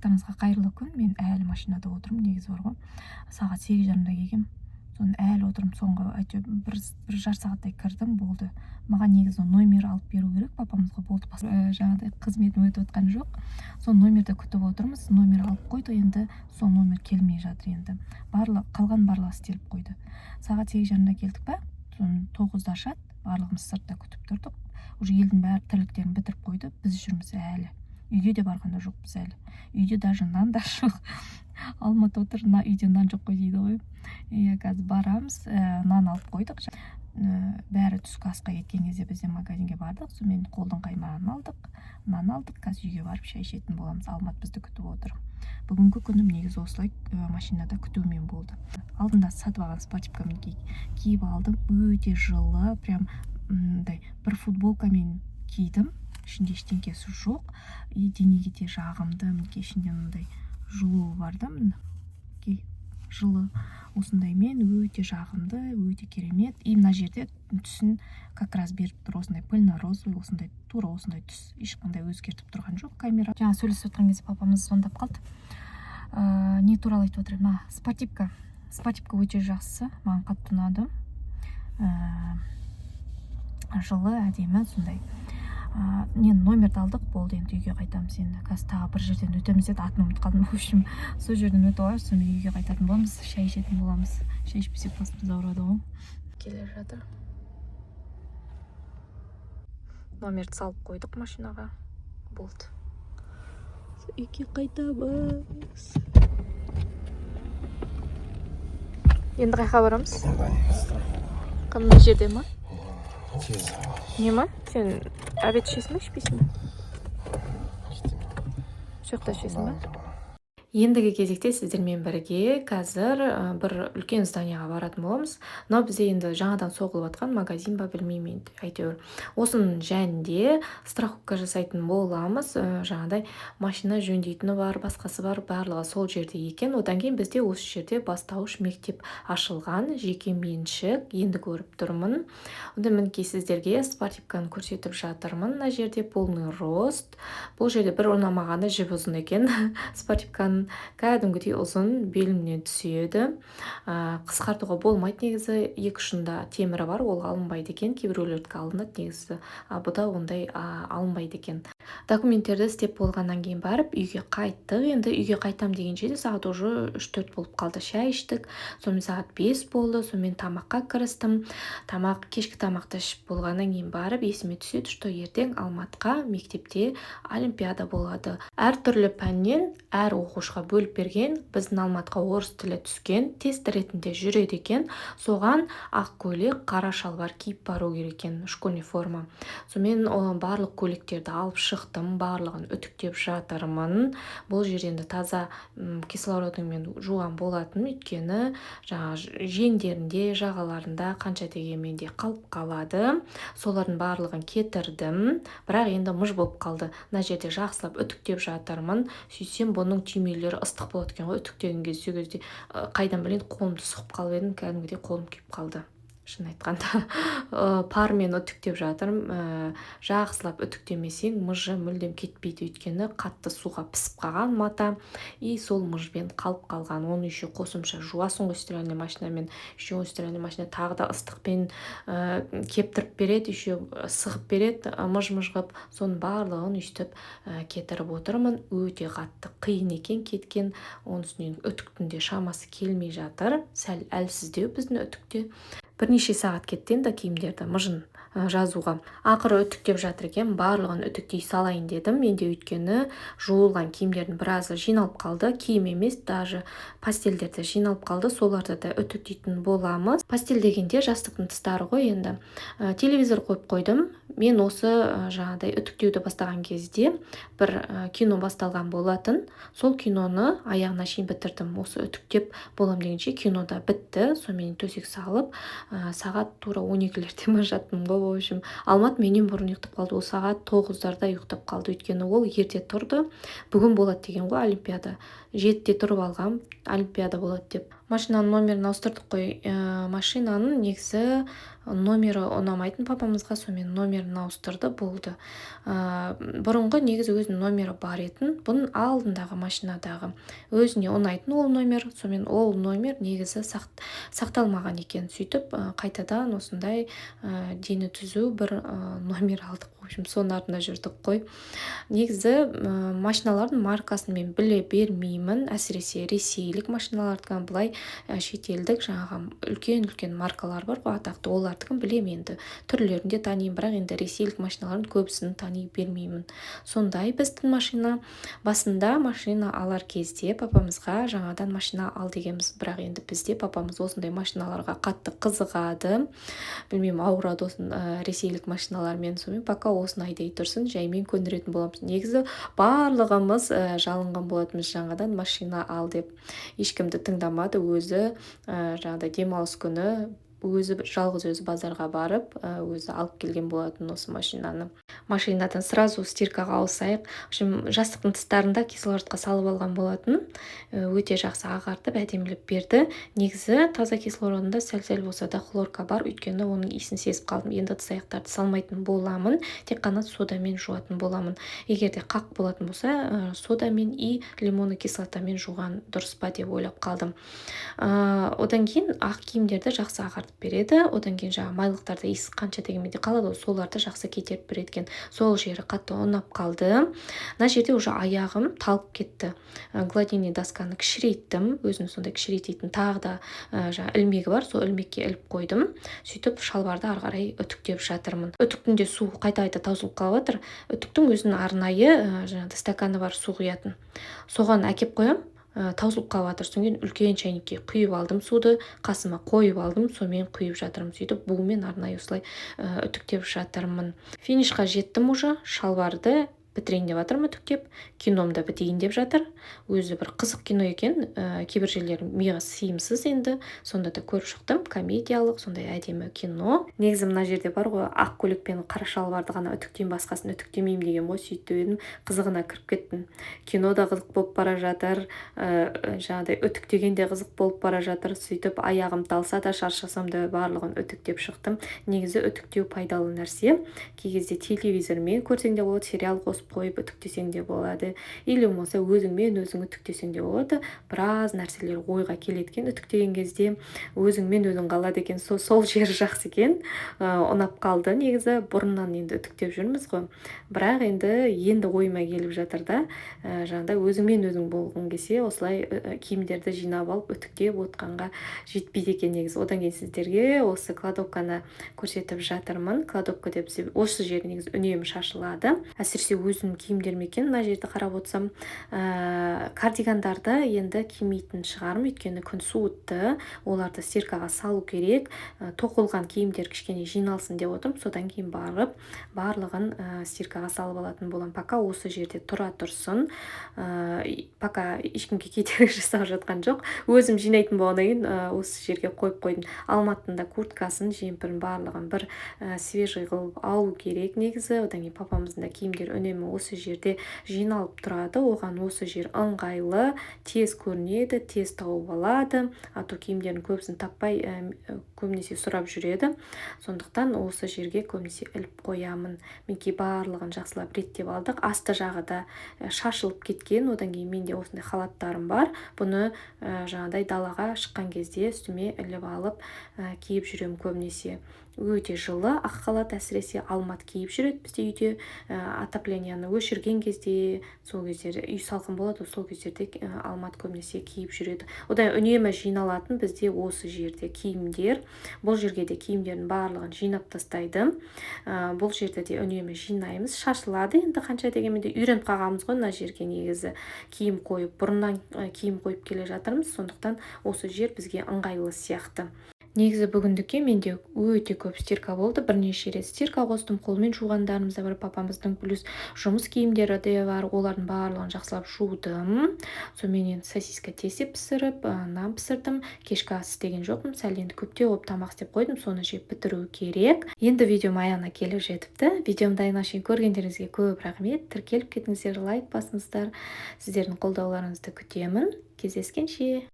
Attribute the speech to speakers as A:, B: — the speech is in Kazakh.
A: Тамызға қайырлы күн. Мен әлі машинада отырмын, негізі бар ғой. Сағат 8:30-да келгем. Соны әлі отырмын. Соңғы әйтеуір бір жарым сағаттай кірдім, болды. Маған негізі номер алып беру керек, папамызға болды. Жаңағыдай қызметім өтіп отқан жоқ. Сол номерді күтіп отырмыз. Номер алып қойды, енді сол номер келмей жатыр енді. Қалған барлығы істеліп қойды. Сағат 8:30-да келдік па? Соны 9-да ашады. Барлығымыз сыртта күтіп тұрдық. Уже елдің бәрі тірліктерін бітіріп қойды. Біз жүрміз әлі. Үйге де барғанда жоқпыз әлі. Үйде даже нан да жоқ. Алматы отыр, үйде нан жоқ қой дейді ғой. Қазір барамыз, нан алып қойдық. Бәрі түскі асқа кеткен кезде бізде магазинге бардық. Сонымен қолдың қаймағын алдық, нан алдық. Қазір үйге барып шай ішетін боламыз. Алмат бізді күтіп отыр. Бүгінгі күнім негізі осылай машинада күтумен болды. Алдында сатып алған спортивкамды киіп алдым. Өте жылы, прям бір футболкамен кидім. Ішінде ештеңкесі жоқ. Денеге де жағымды, мінекей ішінде мындай жылуы бар да, жылы осындаймен өте жағымды, өте керемет. И мына жерде түсін как раз беріп тұр, осындай пыльно-розовый, осындай тура осындай түс, ешқандай өзгертіп тұрған жоқ камера. Жаңа сөйлесіп отқан кезде папамыз звондап қалды. Не туралы айтып отыр? Спортивка өте жақсы, маған қатты ұнады. Жылы, әдемі, сондай. Номерді алдық, болды, енді үйге қайтамыз. Енді қазір тағы бір жерден өтеміз деді, атын ұмытып қалдым. В общем, сол жерден өтіп алып, сонымен үйге қайтатын боламыз, шай ішетін боламыз. Шай ішпесек басымыз ауырады ғой. Келе жатыр. Номерді салып қойдық машинаға. Болды. Үйге қайтамыз. Енді қайқа барамыз? Қандай жерде ма? Не ма? Сен обед ішесің бе, ішпейсің бе? Жоқта ішесің бе? Ендігі кезекте сіздермен бірге қазір бір үлкен зданияға баратын боламыз. Но бізде енді жаңадан соғылып жатқан магазин ба, білмеймін енді, әйтеуір. Осының жәнінде страховка жасайтын боламыз. Жаңадай машина жөндейтіні бар, басқасы бар, барлығы сол жерде екен. Одан кейін бізде осы жерде бастауыш мектеп ашылған, жеке меншік, енді көріп тұрмын. Онда мінекей сіздерге спортивканы көрсетіп жатырмын. Мына жерде полный рост. Бұл жерде бір ұнамағаны жіп ұзын екен. Спортивканы кәдімгідей ұзын, белімнен түседі. Қысқартуға болмайды негізі, екі ұшында темірі бар, ол алынбайды екен. Кейбіреулердікі алынады негізі, бұда ондай алынбайды екен. Документтерді істеп болғаннан кейін барып үйге қайттық. Енді үйге қайтам деген жерде сағат уже 3-4 болып қалды. Шай іштік, сонымен сағат 5 болды, сонымен тамаққа кірістім. Кешкі тамақты ішіп болғаннан кейін барып есіме түседі, что ертең Алматыға мектепте олимпиада болады. Әр түрлі пәннен әр оқушыға бөліп берген. Біздің Алматыға орыс тілі түскен, тест ретінде жүреді екен. Соған ақ көйлек, қара шалбар киіп бару керек екен, школьный форма. Сонымен барлық көйлектерді алып шықтым, барлығын үтіктеп жатырмын. Бұл жерден таза кислородыңмен жуған болатын, өйткені жеңдерінде, жағаларында қанша дегенмен де қалып қалады. Солардың барлығын кетірдім, бірақ енді мұж болып қалды. Мына жерде жақсылап үтіктеп жатырмын. Сөйтсем бұның түймелері ыстық болады екен ғой, үтіктеген кезде қайдан білейін, қолымды сұқып қалып едім, кәдімгідей қолым күйіп қалды. Шын айтқанда пармен үтіктеп жатырмын. Жақсылап үтіктемесең мұжы мүлдем кетпейді, өйткені қатты суға пісіп қалған мата, и сол мұжбен қалып қалған. Оны еще қосымша жуасың ғой стиральный машинамен, еще стиральный машина тағы да ыстықпен кептіріп береді, еще сығып береді, мұж-мұж қып. Соның барлығын үстіп кетіріп отырмын. Өте қатты қиын екен кеткен. Оның үстінен үтіктің де шамасы келмей жатыр, сәл әлсіздеу біздің үтікте. Бірнеше сағат кеттен де киімдерді мұжын жазуға. Ақыры үтіктеп жатыр екен, барлығын үтіктей салайын дедім. Менде өйткені жуылған киімдердің біразы жиналып қалды. Киім емес, даже пастельдерді жиналып қалды. Соларды да үтіктейтін боламыз. Пастель дегенде жастықтың тыстары ғой енді. Телевизор қойып қойдым. Мен осы жаңадай үтіктеуді бастаған кезде бір кино басталған болатын. Сол киноны аяғына шейін бітірдім. Осы үтіктеп болам дегенше кино да бітті. Сонымен төсек салып, сағат тура 12-лерде ме жаттым ғой. В общем, Алмат менен бұрын ұйықтап қалды. Ол сағат 9-дарда ұйықтап қалды, өйткені ол ерте тұрды. Бүгін болады деген ғой олимпиада. 7-де тұрып алғам, олимпиада болады деп. Машинаның номерін ауыстырдық қой. Машинаның негізі номері ұнамайтын папамызға, сонымен номерін ауыстырды, болды. Бұрынғы негізі өзінің номері бар етін, бұның алдындағы машинадағы өзіне ұнайтын ол номер, сонымен ол номер негізі сақталмаған екен. Сөйтіп қайтадан осындай дені түзу бір номер алдық. В общем, соның артында жүрдік қой. Негізі машиналардың маркасын мен біле бермеймін, әсіресе ресейлік машиналардан. Былай шетелдік жаңағы үлкен маркалар бар ғой, атақты, олардікін білемін енді. Түрлерін де танимын, бірақ енді ресейлік машиналардың көбісін тани бермеймін. Сондай біздің машина. Басында машина алар кезде папамызға жаңадан машина ал дегенбіз, бірақ енді бізде папамыз осындай машиналарға қатты қызығады. Білмеймін, ауырады осын ресейлік машиналармен, сонымен пока осын айдай тұрсын, жаймен көндіретін боламыз. Негізі барлығымыз жалынған болатынбыз жаңадан машина ал деп. Ешкімді тыңдамады, өзі жаңағыдай демалыс күні жалғыз өзі базарға барып, өзі алып келген болатын осы машинаны. Машинадан сразу стиркаға алсайық. Жастықтың тыстарында кислородқа салып алған болатын. Өте жақсы ағартып, әдемілеп берді. Негізі таза кислородында сәл-сәл болса да хлорка бар, өйткені оның иісін сезіп қалдым. Енді ыдыс-аяқтарды салмайтын боламын, тек қана содамен жуатын боламын. Егер де қақ болатын болса, содамен и лимонный кислотамен жуған дұрыс па деп ойлап қалдым. Одан кейін ақ киімдерді жақсы ағартып береді. Одан кейін жаңа майлықтарда иіс қанша дегенмен де қалады, соларды жақсы кетеріп береді екен. Сол жері қатты ұнап қалды. Мына жерде уже аяғым талып кетті. Гладильный досканы кішірейттім. Өзім сондай кішірейтетін тағы да жаңа ілмегі бар, сол ілмекке іліп қойдым. Сөйтіп шалбарды ары қарай үтіктеп жатырмын. Үтіктің де су қайта-қайта таусылып қалып жатыр. Үтіктің өзінің арнайы жаңағы стаканы бар, су құятын. Соған әкеп қоям. Таусылып қалып жатыр. Содан үлкен чайникке құйып алдым суды, қасыма қойып алдым, сонымен құйып жатырмын. Сөйтіп бумен арнайы осылай үтіктеп жатырмын. Финишқа жеттім уже, шалбарды бітірейін деп жатырмын үтіктеп, киномда бітейін деп жатыр. Өзі бір қызық кино екен, кейбір жерлері миға сыйымсыз енді, сонда да көріп шықтым, комедиялық, сондай әдемі кино. Негізі мына жерде бар ғой, ақ көйлек пен қара шалбарды ғана үтіктеймін, басқасын үтіктемеймін деген ғой, сөйтіп едім, қызығына кіріп кеттім. Кино да қызық болып бара жатыр, жаңағыдай үтіктеген де қызық болып бара жатыр. Сөйтіп аяғым талса да, шаршасам да барлығын үтіктеп шықтым. Негізі үтіктеу пайдалы нәрсе. Кей кезде телевизормен көрсең де болады, сериал қосып қойып үтіктесең де болады, или болмаса өзіңмен өзің үтіктесең де болады. Біраз нәрселер ойға келеді екен үтіктеген кезде, өзіңмен өзің қалады екен. Сол жері жақсы екен. Ұнап қалды. Негізі бұрыннан енді үтіктеп жүрміз ғой, бірақ енді ойыма келіп жатыр да, жаңағыдай өзіңмен өзің болғың келсе, осылай киімдерді жинап алып үтіктеп отқанға жетпейді екен негізі. Одан кейін сіздерге осы кладовканы көрсетіп жатырмын. Кладовка деп осы жері негізі үнемі шашылады. Әсіресе өзім киімдерім екен. Мына жерді қарап отырсам, кардигандарды енді кимейтін шығармын, өйткені күн суытты, оларды стиркаға салу керек. Тоқылған киімдер кішкене жиналсын деп отырмын, содан кейін барып барлығын стиркаға салып алатын боламын. Пока осы жерде тұра тұрсын, пока ешкімге кедергі жасап жатқан жоқ. Өзім жинайтын болғаннан кейін осы жерге қойып қойдым. Алматында курткасын, жемпірін барлығын бір свежий қылып алу керек негізі. Одан кейін папамыздың да киімдер үнемі осы жерде жиналып тұрады. Оған осы жер ыңғайлы, тез көрінеді, тез тауып алады. Ато киімдерін көбісін таппай көбінесе сұрап жүреді. Сондықтан осы жерге көбінесе іліп қоямын. Менке барлығын жақсылап реттеп алдық. Асты жағы да шашылып кеткен. Одан кейін менде осындай халаттарым бар. Бұны жаңағыдай далаға шыққан кезде үстіме іліп алып киіп жүремін көбінесе. Өте жылы ақ халат, әсіресе алмат киіп жүреді бізде үйде. Отопленияны өшірген кезде, сол кездері үй салқын болады, сол кездерде алмат көбінесе киіп жүреді. Одан үнемі жиналатын бізде осы жерде киімдер. Бұл жерге де киімдердің барлығын жинап тастайды. Бұл жерде де үнемі жинаймыз. Шашылады енді қанша дегенмен де үйреніп қалғанбыз ғой мына жерге негізі киім қойып. Бұрыннан киім қойып келе жатырмыз, сондықтан осы жер бізге ыңғайлы сияқты. Негізі бүгіндікке менде өте көп стирка болды. Бірнеше рет стирка қостым, қолмен жуғандарымыз да бар, папамыздың плюс жұмыс киімдері де бар. Олардың барлығын жақсылап жудым. Сонымен сосиска тесіп пісіріп, нан пісірдім. Кешкі ас істеген жоқпын. Сәл енді көптеу болып тамақ істеп қойдым. Соны жеп бітіру керек. Енді видеом аяғына келіп жетіпті. Видеомды аяғына шейін көргендеріңізге көп рахмет. Тіркеліп кетіңіздер, лайк басыңыздар. Сіздердің қолдауларыңызды күтемін. Кездескенше.